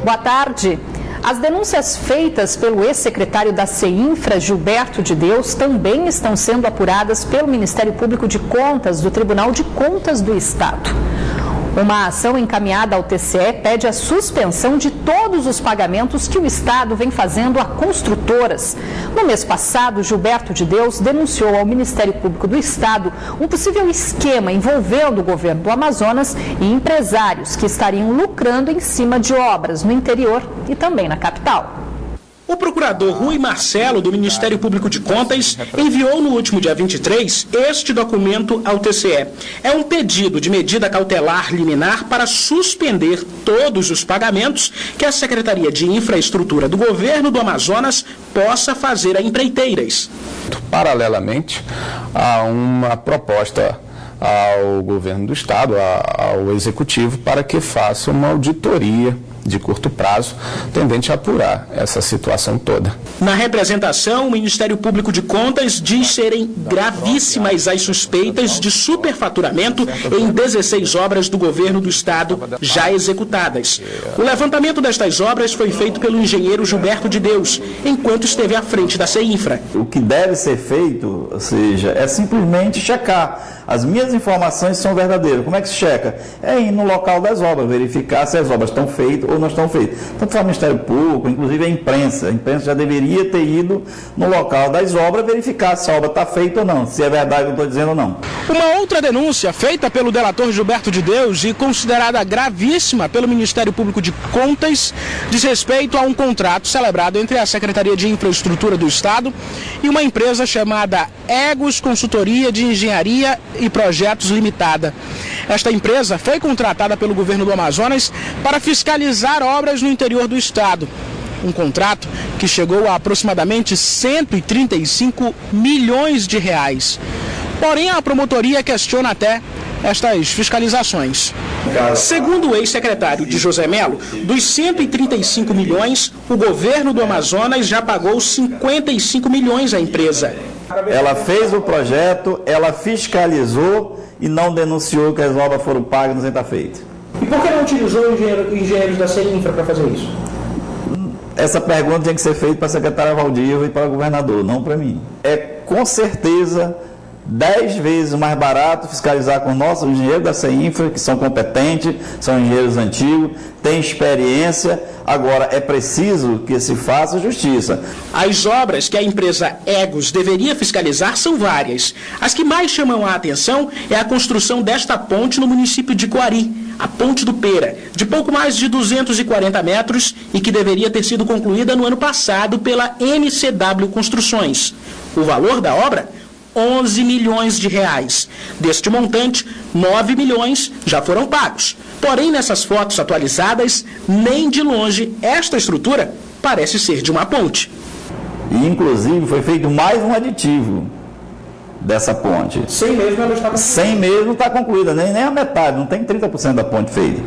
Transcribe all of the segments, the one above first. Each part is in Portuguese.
Boa tarde. As denúncias feitas pelo ex-secretário da CEINFRA, Gilberto de Deus, também estão sendo apuradas pelo Ministério Público de Contas do Tribunal de Contas do Estado. Uma ação encaminhada ao TCE pede a suspensão de todos os pagamentos que o Estado vem fazendo a construtoras. No mês passado, Gilberto de Deus denunciou ao Ministério Público do Estado um possível esquema envolvendo o governo do Amazonas e empresários que estariam lucrando em cima de obras no interior e também na capital. O procurador Rui Marcelo, do Ministério Público de Contas, enviou no último dia 23 este documento ao TCE. É um pedido de medida cautelar liminar para suspender todos os pagamentos que a Secretaria de Infraestrutura do Governo do Amazonas possa fazer a empreiteiras. Paralelamente a uma proposta ao governo do Estado, ao Executivo, para que faça uma auditoria de curto prazo, tendente a apurar essa situação toda. Na representação, o Ministério Público de Contas diz serem gravíssimas as suspeitas de superfaturamento em 16 obras do governo do Estado já executadas. O levantamento destas obras foi feito pelo engenheiro Gilberto de Deus, enquanto esteve à frente da CEINFRA. O que deve ser feito, ou seja, é simplesmente checar. As minhas informações são verdadeiras. Como é que se checa? É ir no local das obras, verificar se as obras estão feitas ou não estão feitas. Tanto o Ministério Público, inclusive a imprensa já deveria ter ido no local das obras verificar se a obra está feita ou não, se é verdade o que eu estou dizendo ou não. Uma outra denúncia feita pelo delator Gilberto de Deus e considerada gravíssima pelo Ministério Público de Contas diz respeito a um contrato celebrado entre a Secretaria de Infraestrutura do Estado e uma empresa chamada Egos Consultoria de Engenharia e Projetos Limitada. Esta empresa foi contratada pelo governo do Amazonas para fiscalizar obras no interior do estado. Um contrato que chegou a aproximadamente 135 milhões de reais. Porém, a promotoria questiona até estas fiscalizações. Segundo o ex-secretário de José Melo, dos 135 milhões, o governo do Amazonas já pagou 55 milhões à empresa. Ela fez o projeto, ela fiscalizou e não denunciou que as obras foram pagas, não está feito. E por que não utilizou engenheiros da CEINFRA para fazer isso? Essa pergunta tinha que ser feita para a secretária Valdir e para o governador, não para mim. É com certeza 10 vezes mais barato fiscalizar com nossos engenheiros da CEINFRA, que são competentes, são engenheiros antigos, têm experiência. Agora, é preciso que se faça justiça. As obras que a empresa Egos deveria fiscalizar são várias. As que mais chamam a atenção é a construção desta ponte no município de Coari, a Ponte do Pera, de pouco mais de 240 metros e que deveria ter sido concluída no ano passado pela MCW Construções. O valor da obra? 11 milhões de reais. Deste montante, 9 milhões já foram pagos. Porém, nessas fotos atualizadas, nem de longe esta estrutura parece ser de uma ponte. E, inclusive, foi feito mais um aditivo dessa ponte. 100 mesmo ela está concluída. 100 mesmo não está concluída, nem a metade, não tem 30% da ponte feita.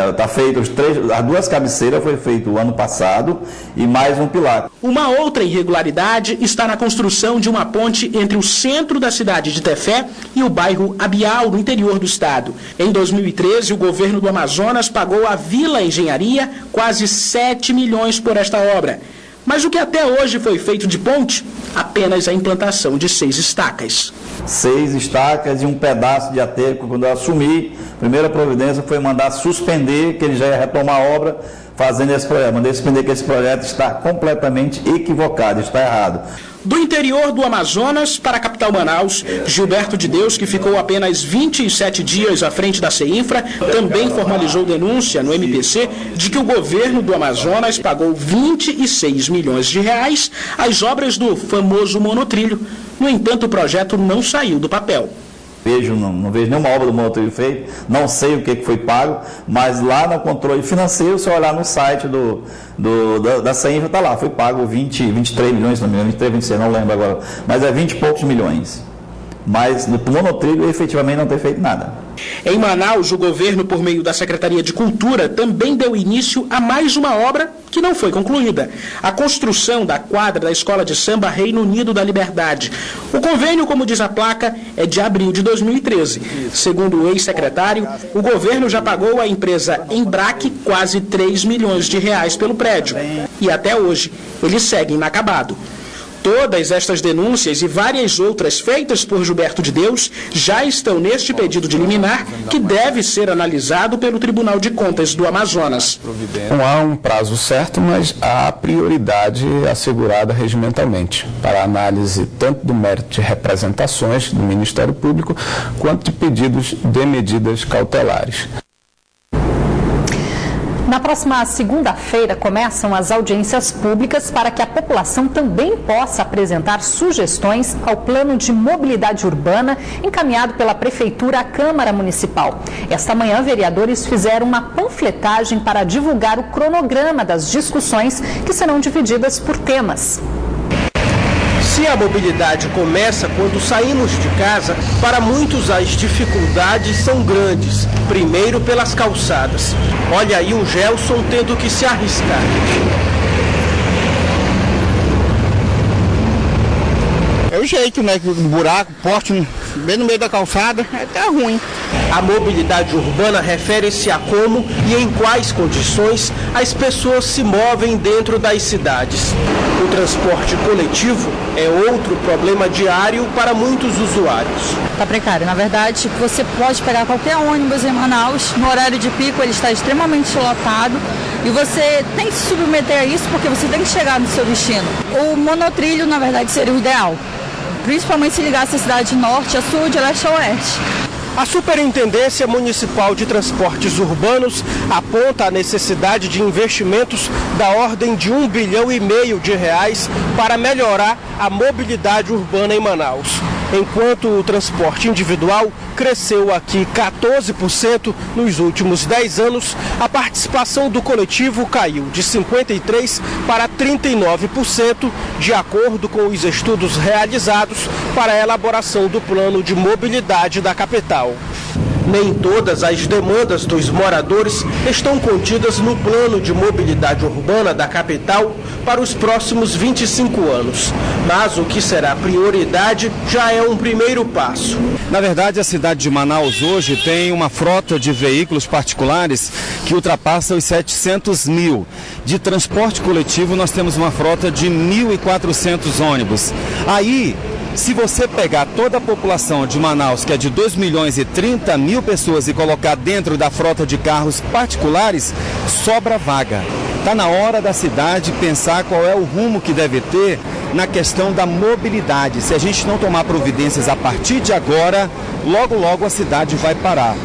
Está feito as duas cabeceiras foi feito o ano passado e mais um pilar. Uma outra irregularidade está na construção de uma ponte entre o centro da cidade de Tefé e o bairro Abial, no interior do estado. Em 2013, o governo do Amazonas pagou à Vila Engenharia quase 7 milhões por esta obra. Mas o que até hoje foi feito de ponte? Apenas a implantação de 6 estacas. 6 estacas e um pedaço de aterro. Quando eu assumi, a primeira providência foi mandar suspender, que ele já ia retomar a obra, fazendo esse projeto. Mandei suspender que esse projeto está completamente equivocado, está errado. Do interior do Amazonas para a capital Manaus, Gilberto de Deus, que ficou apenas 27 dias à frente da CEINFRA, também formalizou denúncia no MPC de que o governo do Amazonas pagou 26 milhões de reais às obras do famoso monotrilho. No entanto, o projeto não saiu do papel. Não vejo nenhuma obra do monotrilho feita, não sei o que foi pago, mas lá no controle financeiro, se eu olhar no site da CEINFRA, está lá, foi pago 23 milhões, não me engano, 23, 26, não lembro agora, mas é 20 e poucos milhões. mas no monotrilho efetivamente não ter feito nada. Em Manaus, o governo, por meio da Secretaria de Cultura, também deu início a mais uma obra que não foi concluída: a construção da quadra da Escola de Samba Reino Unido da Liberdade. O convênio, como diz a placa, é de abril de 2013. Segundo o ex-secretário, o governo já pagou à empresa Embrac quase 3 milhões de reais pelo prédio. E até hoje, ele segue inacabado. Todas estas denúncias e várias outras feitas por Gilberto de Deus já estão neste pedido de liminar, que deve ser analisado pelo Tribunal de Contas do Amazonas. Não há um prazo certo, mas há prioridade assegurada regimentalmente para a análise tanto do mérito de representações do Ministério Público quanto de pedidos de medidas cautelares. Na próxima segunda-feira começam as audiências públicas para que a população também possa apresentar sugestões ao plano de mobilidade urbana encaminhado pela Prefeitura à Câmara Municipal. Esta manhã, vereadores fizeram uma panfletagem para divulgar o cronograma das discussões, que serão divididas por temas. Se a mobilidade começa quando saímos de casa, para muitos as dificuldades são grandes. Primeiro pelas calçadas. Olha aí o Gelson tendo que se arriscar. É o jeito, né? Buraco, porte bem no meio da calçada, é até ruim. A mobilidade urbana refere-se a como e em quais condições as pessoas se movem dentro das cidades. O transporte coletivo é outro problema diário para muitos usuários. Está precário. Na verdade, você pode pegar qualquer ônibus em Manaus, no horário de pico ele está extremamente lotado e você tem que se submeter a isso porque você tem que chegar no seu destino. O monotrilho, na verdade, seria o ideal, principalmente se ligasse a cidade de norte a sul, de leste a oeste. A Superintendência Municipal de Transportes Urbanos aponta a necessidade de investimentos da ordem de R$1,5 bilhão para melhorar a mobilidade urbana em Manaus. Enquanto o transporte individual cresceu aqui 14% nos últimos 10 anos, a participação do coletivo caiu de 53% para 39%, de acordo com os estudos realizados para a elaboração do plano de mobilidade da capital. Nem todas as demandas dos moradores estão contidas no plano de mobilidade urbana da capital para os próximos 25 anos. Mas o que será prioridade já é um primeiro passo. Na verdade, a cidade de Manaus hoje tem uma frota de veículos particulares que ultrapassa os 700 mil. De transporte coletivo, nós temos uma frota de 1.400 ônibus. Aí, se você pegar toda a população de Manaus, que é de 2.030.000 pessoas, e colocar dentro da frota de carros particulares, sobra vaga. Está na hora da cidade pensar qual é o rumo que deve ter na questão da mobilidade. Se a gente não tomar providências a partir de agora, logo logo a cidade vai parar.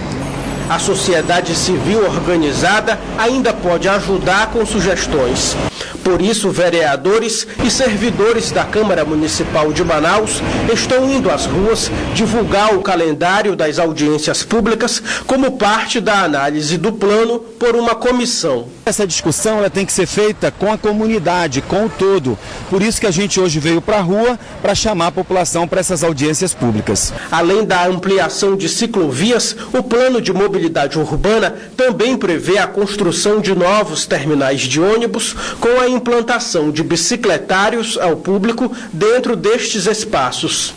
A sociedade civil organizada ainda pode ajudar com sugestões. Por isso, vereadores e servidores da Câmara Municipal de Manaus estão indo às ruas divulgar o calendário das audiências públicas como parte da análise do plano por uma comissão. Essa discussão ela tem que ser feita com a comunidade, com o todo. Por isso que a gente hoje veio para a rua para chamar a população para essas audiências públicas. Além da ampliação de ciclovias, o plano de mobilidade urbana também prevê a construção de novos terminais de ônibus com a implantação de bicicletários ao público dentro destes espaços.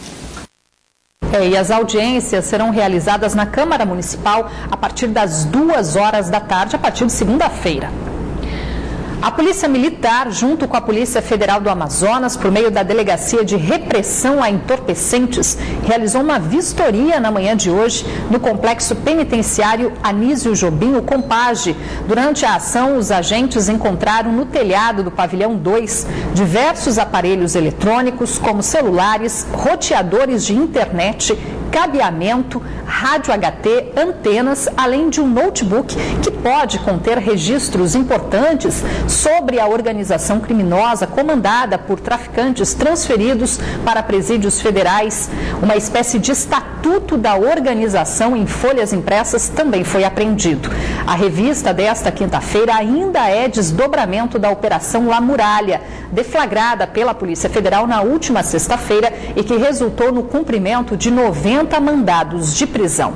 E as audiências serão realizadas na Câmara Municipal a partir das 2h da tarde, a partir de segunda-feira. A Polícia Militar, junto com a Polícia Federal do Amazonas, por meio da Delegacia de Repressão a Entorpecentes, realizou uma vistoria na manhã de hoje no Complexo Penitenciário Anísio Jobim, o Compage. Durante a ação, os agentes encontraram no telhado do Pavilhão 2 diversos aparelhos eletrônicos, como celulares, roteadores de internet, cabeamento, rádio HT, antenas, além de um notebook que pode conter registros importantes sobre a organização criminosa comandada por traficantes transferidos para presídios federais. Uma espécie de estatuto da organização em folhas impressas também foi apreendido. A revista desta quinta-feira ainda é desdobramento da Operação La Muralha, deflagrada pela Polícia Federal na última sexta-feira e que resultou no cumprimento de 90 mandados de prisão.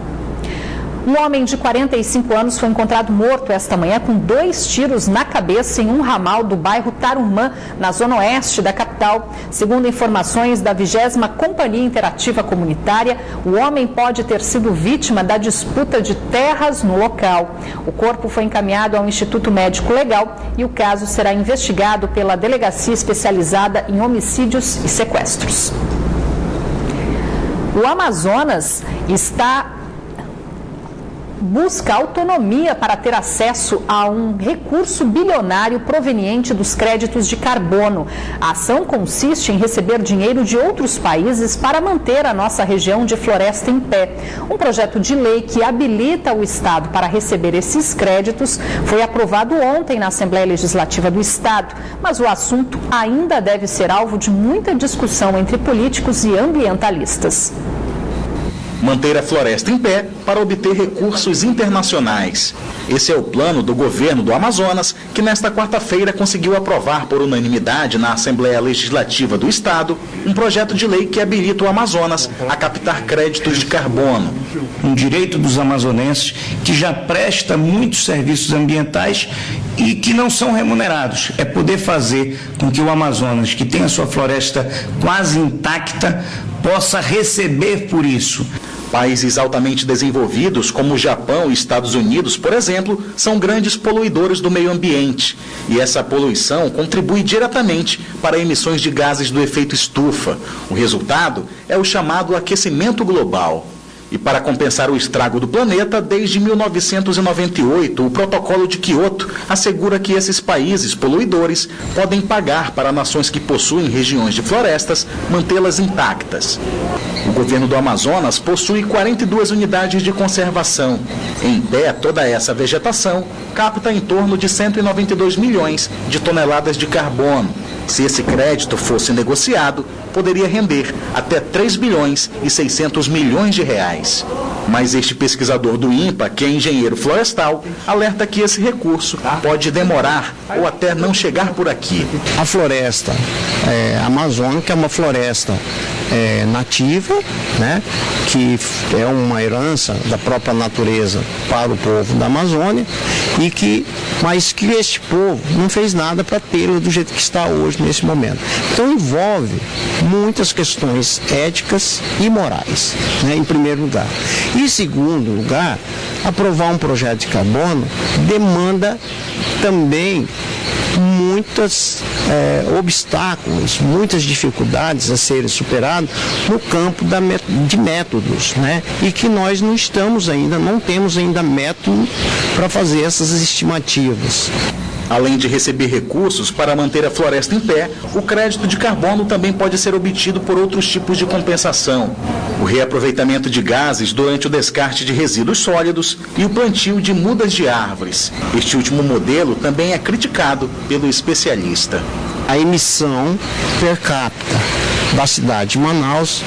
Um homem de 45 anos foi encontrado morto esta manhã com 2 tiros na cabeça em um ramal do bairro Tarumã, na zona oeste da capital. Segundo informações da 20ª Companhia Interativa Comunitária, o homem pode ter sido vítima da disputa de terras no local. O corpo foi encaminhado ao Instituto Médico Legal e o caso será investigado pela Delegacia Especializada em Homicídios e Sequestros. O Amazonas busca autonomia para ter acesso a um recurso bilionário proveniente dos créditos de carbono. A ação consiste em receber dinheiro de outros países para manter a nossa região de floresta em pé. Um projeto de lei que habilita o Estado para receber esses créditos foi aprovado ontem na Assembleia Legislativa do Estado, mas o assunto ainda deve ser alvo de muita discussão entre políticos e ambientalistas. Manter a floresta em pé para obter recursos internacionais. Esse é o plano do governo do Amazonas, que nesta quarta-feira conseguiu aprovar por unanimidade na Assembleia Legislativa do Estado um projeto de lei que habilita o Amazonas a captar créditos de carbono. Um direito dos amazonenses que já presta muitos serviços ambientais e que não são remunerados. É poder fazer com que o Amazonas, que tem a sua floresta quase intacta, possa receber por isso. Países altamente desenvolvidos, como o Japão e Estados Unidos, por exemplo, são grandes poluidores do meio ambiente. E essa poluição contribui diretamente para emissões de gases do efeito estufa. O resultado é o chamado aquecimento global. E para compensar o estrago do planeta, desde 1998, o Protocolo de Quioto assegura que esses países poluidores podem pagar para nações que possuem regiões de florestas mantê-las intactas. O governo do Amazonas possui 42 unidades de conservação. Em pé, toda essa vegetação capta em torno de 192 milhões de toneladas de carbono. Se esse crédito fosse negociado, poderia render até 3 bilhões e 600 milhões de reais. Mas este pesquisador do INPA, que é engenheiro florestal, alerta que esse recurso pode demorar ou até não chegar por aqui. A floresta amazônica é uma floresta nativa, né, que é uma herança da própria natureza para o povo da Amazônia, mas que este povo não fez nada para tê-la do jeito que está hoje, nesse momento. Então envolve muitas questões éticas e morais, né, em primeiro lugar. E em segundo lugar, aprovar um projeto de carbono demanda também muitos obstáculos, muitas dificuldades a serem superadas no campo de métodos, né? E que nós não temos ainda método para fazer essas estimativas. Além de receber recursos para manter a floresta em pé, o crédito de carbono também pode ser obtido por outros tipos de compensação. O reaproveitamento de gases durante o descarte de resíduos sólidos e o plantio de mudas de árvores. Este último modelo também é criticado pelo especialista. A emissão per capita da cidade de Manaus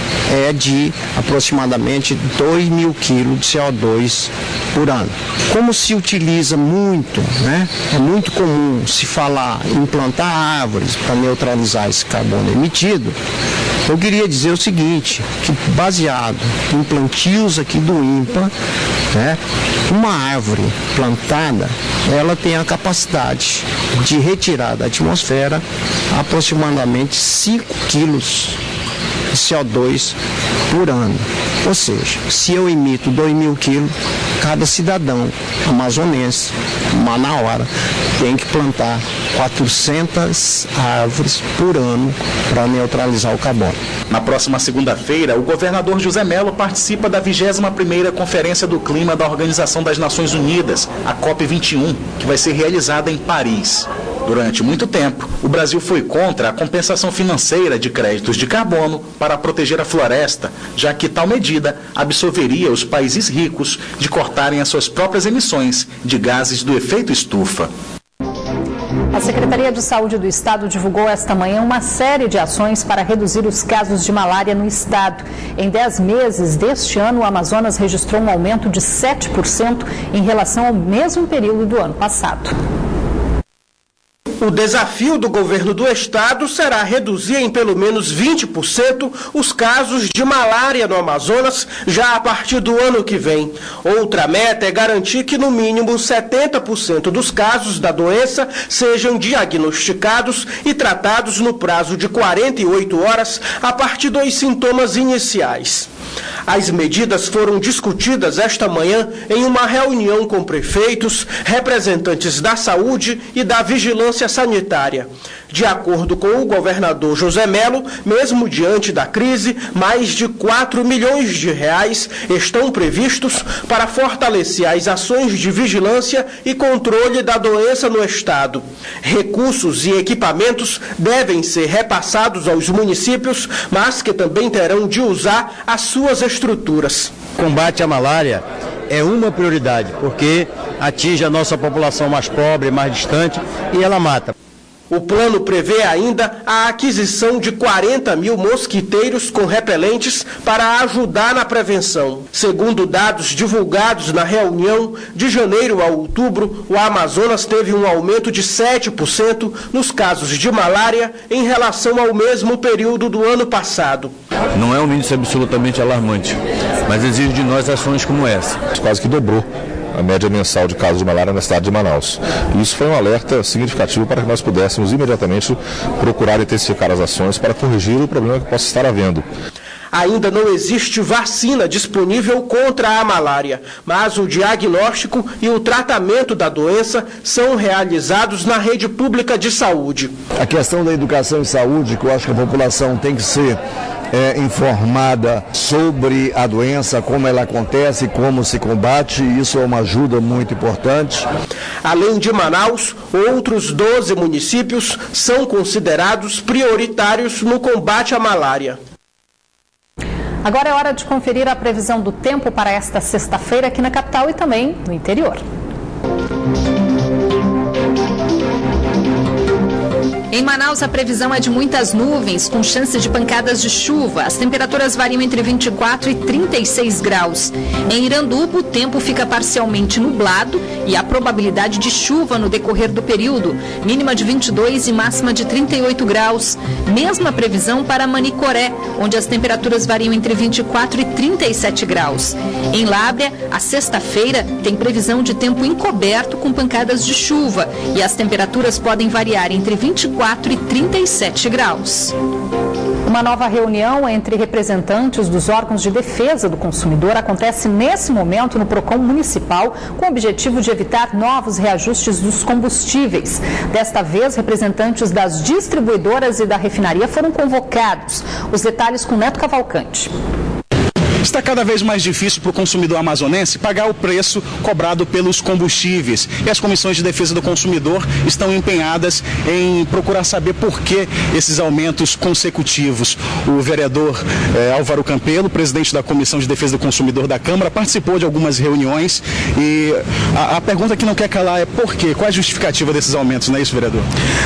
é de aproximadamente 2.000 quilos de CO2 por ano. Como se utiliza muito, né? É muito comum se falar em plantar árvores para neutralizar esse carbono emitido. Eu queria dizer o seguinte, que baseado em plantios aqui do INPA, né, uma árvore plantada, ela tem a capacidade de retirar da atmosfera aproximadamente 5 quilos de CO2 por ano. Ou seja, se eu emito 2.000 quilos, cada cidadão amazonense, manauara, tem que plantar 400 árvores por ano para neutralizar o carbono. Na próxima segunda-feira, o governador José Mello participa da 21ª Conferência do Clima da Organização das Nações Unidas, a COP21, que vai ser realizada em Paris. Durante muito tempo, o Brasil foi contra a compensação financeira de créditos de carbono para proteger a floresta, já que tal medida absolveria os países ricos de cortarem as suas próprias emissões de gases do efeito estufa. A Secretaria de Saúde do Estado divulgou esta manhã uma série de ações para reduzir os casos de malária no Estado. Em 10 meses deste ano, o Amazonas registrou um aumento de 7% em relação ao mesmo período do ano passado. O desafio do governo do estado será reduzir em pelo menos 20% os casos de malária no Amazonas já a partir do ano que vem. Outra meta é garantir que no mínimo 70% dos casos da doença sejam diagnosticados e tratados no prazo de 48 horas a partir dos sintomas iniciais. As medidas foram discutidas esta manhã em uma reunião com prefeitos, representantes da saúde e da vigilância sanitária. De acordo com o governador José Melo, mesmo diante da crise, mais de 4 milhões de reais estão previstos para fortalecer as ações de vigilância e controle da doença no estado. Recursos e equipamentos devem ser repassados aos municípios, mas que também terão de usar as suas estruturas. Combate à malária é uma prioridade, porque atinge a nossa população mais pobre, mais distante, e ela mata. O plano prevê ainda a aquisição de 40 mil mosquiteiros com repelentes para ajudar na prevenção. Segundo dados divulgados na reunião, de janeiro a outubro, o Amazonas teve um aumento de 7% nos casos de malária em relação ao mesmo período do ano passado. Não é um índice absolutamente alarmante, mas exige de nós ações como essa. Quase que dobrou a média mensal de casos de malária na cidade de Manaus. E isso foi um alerta significativo para que nós pudéssemos imediatamente procurar intensificar as ações para corrigir o problema que possa estar havendo. Ainda não existe vacina disponível contra a malária, mas o diagnóstico e o tratamento da doença são realizados na rede pública de saúde. A questão da educação e saúde, que eu acho que a população tem que ser informada sobre a doença, como ela acontece, como se combate, isso é uma ajuda muito importante. Além de Manaus, outros 12 municípios são considerados prioritários no combate à malária. Agora é hora de conferir a previsão do tempo para esta sexta-feira aqui na capital e também no interior. Em Manaus, a previsão é de muitas nuvens, com chances de pancadas de chuva. As temperaturas variam entre 24 e 36 graus. Em Iranduba, o tempo fica parcialmente nublado e há probabilidade de chuva no decorrer do período. Mínima de 22 e máxima de 38 graus. Mesma previsão para Manicoré, onde as temperaturas variam entre 24 e 37 graus. Em Lábrea, a sexta-feira tem previsão de tempo encoberto com pancadas de chuva e as temperaturas podem variar entre 24 e 37 graus. Uma nova reunião entre representantes dos órgãos de defesa do consumidor acontece nesse momento no PROCON municipal com o objetivo de evitar novos reajustes dos combustíveis. Desta vez, representantes das distribuidoras e da refinaria foram convocados. Os detalhes com Neto Cavalcante. Está cada vez mais difícil para o consumidor amazonense pagar o preço cobrado pelos combustíveis. E as comissões de defesa do consumidor estão empenhadas em procurar saber por que esses aumentos consecutivos. O vereador Álvaro Campelo, presidente da Comissão de Defesa do Consumidor da Câmara, participou de algumas reuniões e a pergunta que não quer calar é por quê? Qual é a justificativa desses aumentos, não é isso, vereador?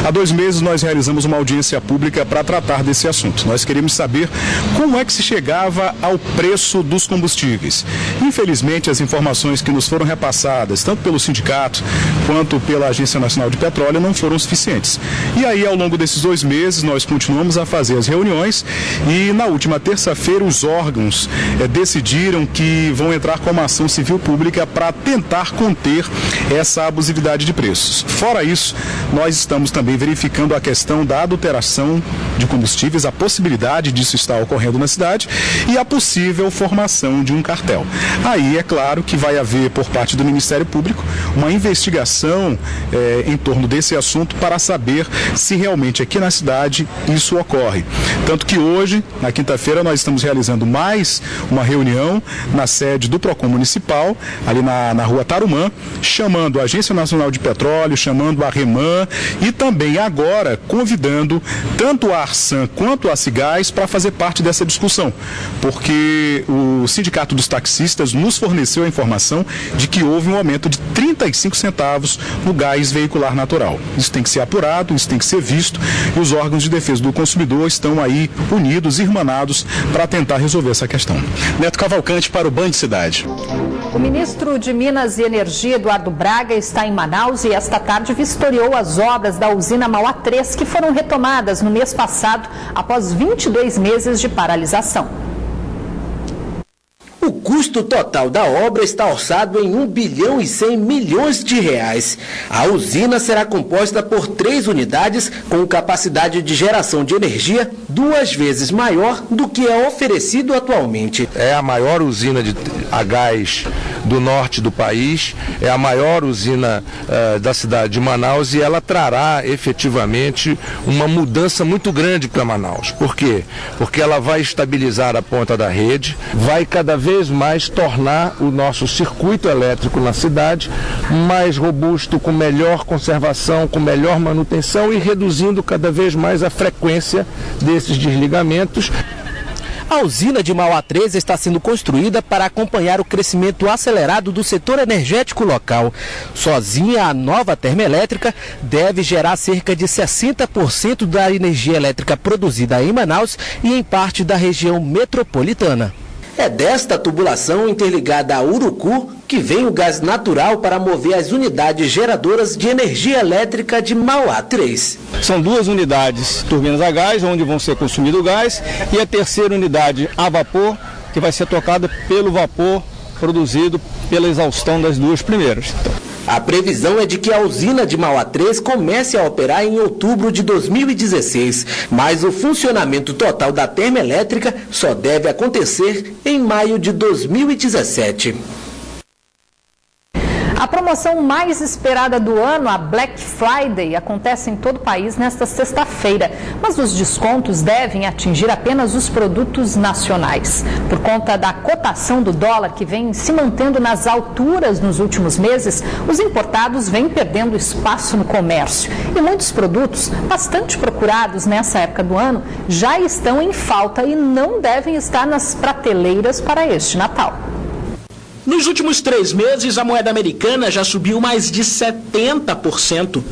Há 2 meses nós realizamos uma audiência pública para tratar desse assunto. Nós queríamos saber como é que se chegava ao preço dos combustíveis. Infelizmente, as informações que nos foram repassadas, tanto pelo sindicato quanto pela Agência Nacional de Petróleo, não foram suficientes. E aí, ao longo desses 2 meses, nós continuamos a fazer as reuniões e na última terça-feira os órgãos decidiram que vão entrar com uma ação civil pública para tentar conter essa abusividade de preços. Fora isso, nós estamos também verificando a questão da adulteração de combustíveis, a possibilidade disso estar ocorrendo na cidade e a possível formação formação de um cartel. Aí é claro que vai haver por parte do Ministério Público uma investigação em torno desse assunto para saber se realmente aqui na cidade isso ocorre. Tanto que hoje, na quinta-feira, nós estamos realizando mais uma reunião na sede do Procon Municipal, ali na rua Tarumã, chamando a Agência Nacional de Petróleo, chamando a REMAN e também agora convidando tanto a Arsan quanto a Cigás para fazer parte dessa discussão, porque o Sindicato dos Taxistas nos forneceu a informação de que houve um aumento de 35 centavos no gás veicular natural. Isso tem que ser apurado, isso tem que ser visto e os órgãos de defesa do consumidor estão aí unidos, irmanados para tentar resolver essa questão. Neto Cavalcante para o Band Cidade. O ministro de Minas e Energia, Eduardo Braga, está em Manaus e esta tarde vistoriou as obras da usina Mauá 3 que foram retomadas no mês passado após 22 meses de paralisação. O custo total da obra está orçado em 1 bilhão e 100 milhões de reais. A usina será composta por 3 unidades com capacidade de geração de energia 2 vezes maior do que é oferecido atualmente. É a maior usina a gás do norte do país, é a maior usina da cidade de Manaus e ela trará efetivamente uma mudança muito grande para Manaus. Por quê? Porque ela vai estabilizar a ponta da rede, vai cada vez mais tornar o nosso circuito elétrico na cidade mais robusto, com melhor conservação, com melhor manutenção e reduzindo cada vez mais a frequência desses desligamentos. A usina de Mauá 3 está sendo construída para acompanhar o crescimento acelerado do setor energético local. Sozinha, a nova termoelétrica deve gerar cerca de 60% da energia elétrica produzida em Manaus e em parte da região metropolitana. É desta tubulação interligada a Urucu que vem o gás natural para mover as unidades geradoras de energia elétrica de Mauá 3. São 2 unidades turbinas a gás, onde vão ser consumido o gás, e a terceira unidade a vapor, que vai ser tocada pelo vapor produzido pela exaustão das 2 primeiras. A previsão é de que a usina de Mauá 3 comece a operar em outubro de 2016, mas o funcionamento total da termoelétrica só deve acontecer em maio de 2017. A promoção mais esperada do ano, a Black Friday, acontece em todo o país nesta sexta-feira, mas os descontos devem atingir apenas os produtos nacionais. Por conta da cotação do dólar que vem se mantendo nas alturas nos últimos meses, os importados vêm perdendo espaço no comércio. E muitos produtos bastante procurados nessa época do ano já estão em falta e não devem estar nas prateleiras para este Natal. Nos últimos 3 meses, a moeda americana já subiu mais de 70%.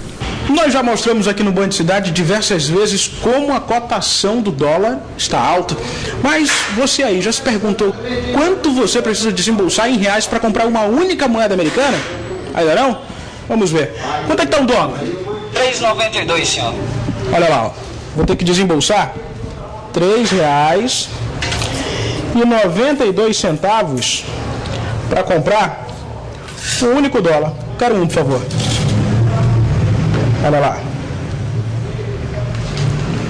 Nós já mostramos aqui no Band Cidade diversas vezes como a cotação do dólar está alta. Mas você aí já se perguntou quanto você precisa desembolsar em reais para comprar uma única moeda americana? Ainda não? Vamos ver. Quanto é que está o dólar? R$3,92, senhor. Olha lá, ó. Vou ter que desembolsar R$3,92 para comprar um único dólar. Quero um, por favor. Olha lá.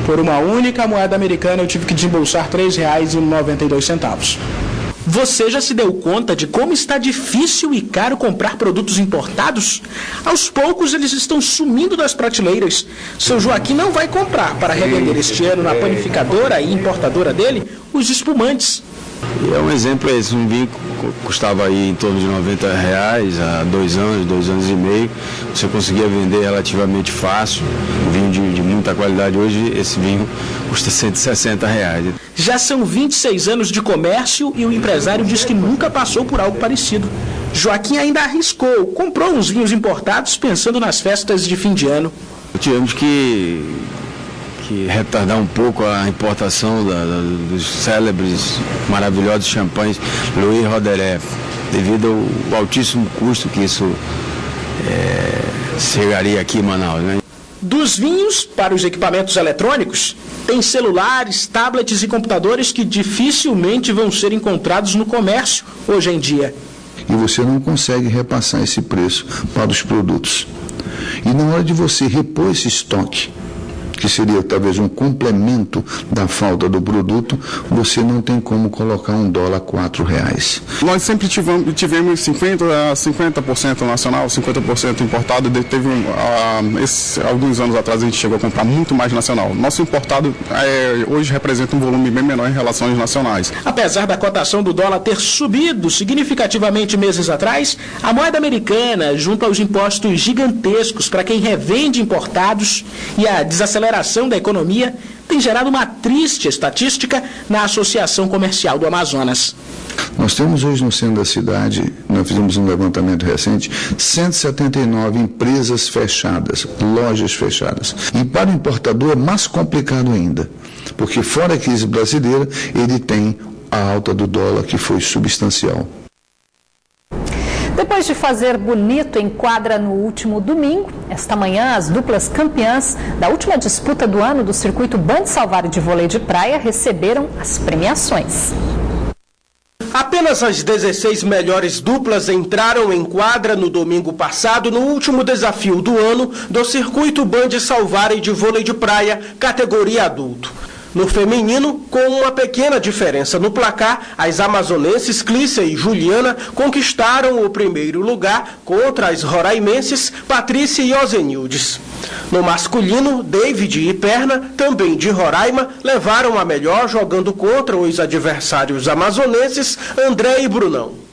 Por uma única moeda americana eu tive que desembolsar R$3,92. Você já se deu conta de como está difícil e caro comprar produtos importados? Aos poucos eles estão sumindo das prateleiras. Seu Joaquim não vai comprar para revender este ano na panificadora e importadora dele os espumantes. É um exemplo esse, um vinho custava aí em torno de R$90 há 2 anos, 2 anos e meio, você conseguia vender relativamente fácil, um vinho de muita qualidade. Hoje esse vinho custa R$160. Já são 26 anos de comércio e o empresário diz que nunca passou por algo parecido. Joaquim ainda arriscou, comprou uns vinhos importados pensando nas festas de fim de ano. Tivemos que retardar um pouco a importação dos célebres, maravilhosos champanhes Louis Roederer, devido ao altíssimo custo que isso chegaria aqui em Manaus, né? Dos vinhos para os equipamentos eletrônicos, tem celulares, tablets e computadores que dificilmente vão ser encontrados no comércio hoje em dia. E você não consegue repassar esse preço para os produtos. E na hora de você repor esse estoque, que que seria talvez um complemento da falta do produto, você não tem como colocar um dólar a R$4. Nós sempre tivemos 50% nacional, 50% importado. Teve alguns anos atrás a gente chegou a comprar muito mais nacional. Nosso importado hoje representa um volume bem menor em relação aos nacionais. Apesar da cotação do dólar ter subido significativamente meses atrás, a moeda americana, junto aos impostos gigantescos para quem revende importados e a desaceleração da economia, tem gerado uma triste estatística na Associação Comercial do Amazonas. Nós temos hoje no centro da cidade, nós fizemos um levantamento recente, 179 empresas fechadas, lojas fechadas. E para o importador é mais complicado ainda, porque fora a crise brasileira, ele tem a alta do dólar que foi substancial. Depois de fazer bonito em quadra no último domingo, esta manhã as duplas campeãs da última disputa do ano do circuito Band Salvário de vôlei de praia receberam as premiações. Apenas as 16 melhores duplas entraram em quadra no domingo passado no último desafio do ano do circuito Band Salvário de vôlei de praia, categoria adulto. No feminino, com uma pequena diferença no placar, as amazonenses Clícia e Juliana conquistaram o primeiro lugar contra as roraimenses Patrícia e Ozenildes. No masculino, David e Perna, também de Roraima, levaram a melhor jogando contra os adversários amazonenses André e Brunão.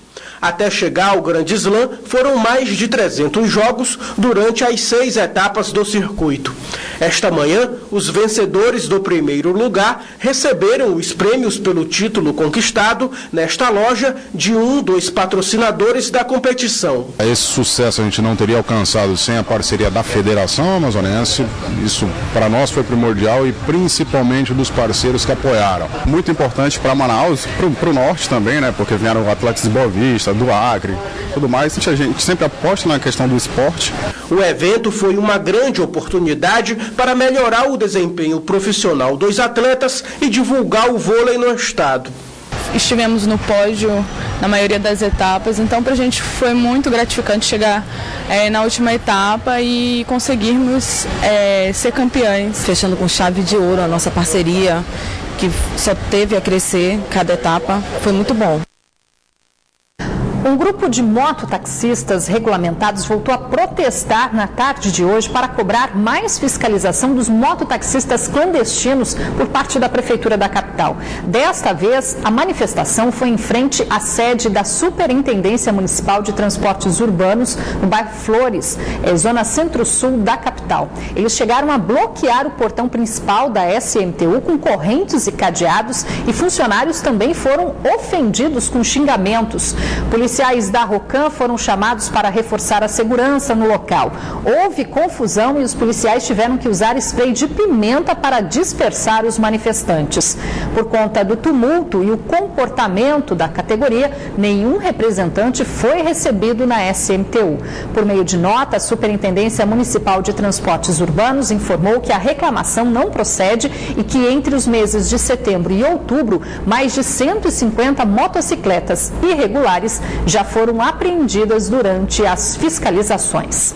Até chegar ao Grande Slam, foram mais de 300 jogos durante as 6 etapas do circuito. Esta manhã, os vencedores do primeiro lugar receberam os prêmios pelo título conquistado nesta loja de um dos patrocinadores da competição. Esse sucesso a gente não teria alcançado sem a parceria da Federação Amazonense. Isso para nós foi primordial e principalmente dos parceiros que apoiaram. Muito importante para Manaus, para o norte também, né? Porque vieram atletas de Boa Vista, do Acre, tudo mais. A gente sempre aposta na questão do esporte. O evento foi uma grande oportunidade para melhorar o desempenho profissional dos atletas e divulgar o vôlei no estado. Estivemos no pódio na maioria das etapas, então para a gente foi muito gratificante chegar na última etapa e conseguirmos ser campeões. Fechando com chave de ouro a nossa parceria, que só teve a crescer cada etapa, foi muito bom. Um grupo de mototaxistas regulamentados voltou a protestar na tarde de hoje para cobrar mais fiscalização dos mototaxistas clandestinos por parte da Prefeitura da capital. Desta vez, a manifestação foi em frente à sede da Superintendência Municipal de Transportes Urbanos, no bairro Flores, zona centro-sul da capital. Eles chegaram a bloquear o portão principal da SMTU com correntes e cadeados e funcionários também foram ofendidos com xingamentos. Policiais da Rocan foram chamados para reforçar a segurança no local. Houve confusão e os policiais tiveram que usar spray de pimenta para dispersar os manifestantes. Por conta do tumulto e o comportamento da categoria, nenhum representante foi recebido na SMTU. Por meio de nota, a Superintendência Municipal de Transportes Urbanos informou que a reclamação não procede e que entre os meses de setembro e outubro, mais de 150 motocicletas irregulares já foram apreendidas durante as fiscalizações.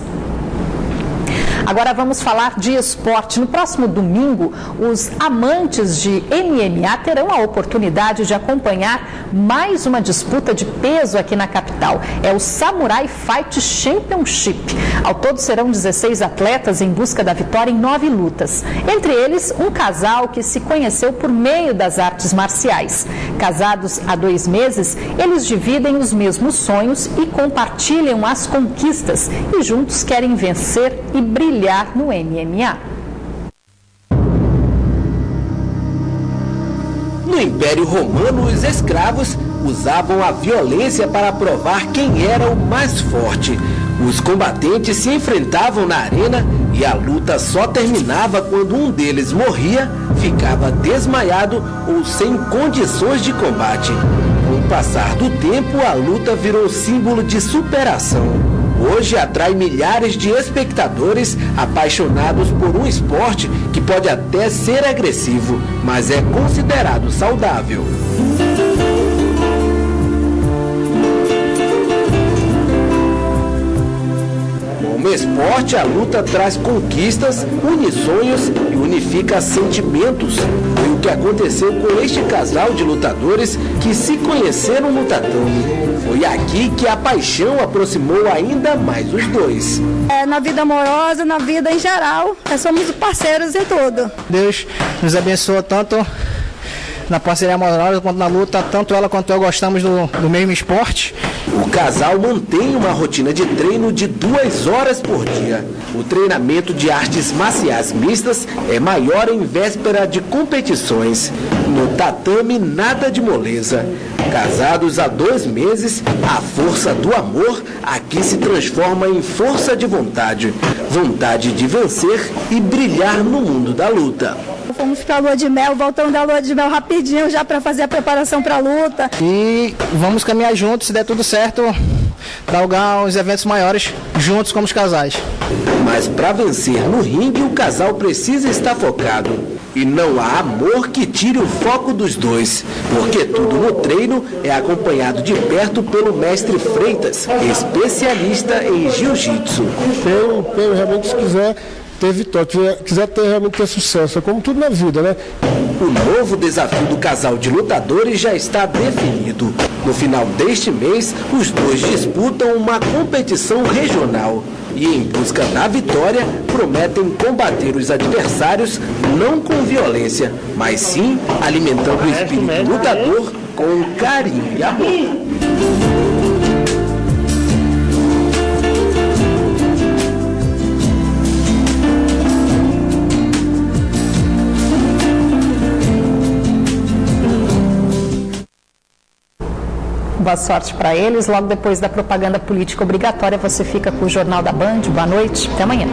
Agora vamos falar de esporte. No próximo domingo, os amantes de MMA terão a oportunidade de acompanhar mais uma disputa de peso aqui na capital. É o Samurai Fight Championship. Ao todo serão 16 atletas em busca da vitória em 9 lutas. Entre eles, um casal que se conheceu por meio das artes marciais. Casados há 2 meses, eles dividem os mesmos sonhos e compartilham as conquistas. E juntos querem vencer e brilhar no MMA. No Império Romano, os escravos usavam a violência para provar quem era o mais forte. Os combatentes se enfrentavam na arena e a luta só terminava quando um deles morria, ficava desmaiado ou sem condições de combate. Com o passar do tempo, a luta virou símbolo de superação. Hoje atrai milhares de espectadores apaixonados por um esporte que pode até ser agressivo, mas é considerado saudável. No esporte, a luta traz conquistas, une sonhos e unifica sentimentos. Foi o que aconteceu com este casal de lutadores que se conheceram no tatame. Foi aqui que a paixão aproximou ainda mais os dois. Na vida amorosa, na vida em geral, nós somos parceiros em tudo. Deus nos abençoa tanto na parceria amorosa quanto na luta, tanto ela quanto eu gostamos do mesmo esporte. O casal mantém uma rotina de treino de 2 horas por dia. O treinamento de artes marciais mistas é maior em véspera de competições. No tatame, nada de moleza. Casados há 2 meses, a força do amor aqui se transforma em força de vontade. Vontade de vencer e brilhar no mundo da luta. Fomos para a lua de mel, voltamos da lua de mel rapidinho já para fazer a preparação para a luta. E vamos caminhar juntos, se der tudo certo, galgar uns eventos maiores juntos como os casais. Mas para vencer no ringue, o casal precisa estar focado. E não há amor que tire o foco dos dois, porque tudo no treino é acompanhado de perto pelo mestre Freitas, especialista em jiu-jitsu. Quem realmente quiser ter vitória, quiser realmente ter sucesso, é como tudo na vida, né? O novo desafio do casal de lutadores já está definido. No final deste mês, os dois disputam uma competição regional. E em busca da vitória, prometem combater os adversários não com violência, mas sim alimentando o espírito lutador com carinho e amor. Boa sorte para eles. Logo depois da propaganda política obrigatória, você fica com o Jornal da Band. Boa noite. Até amanhã.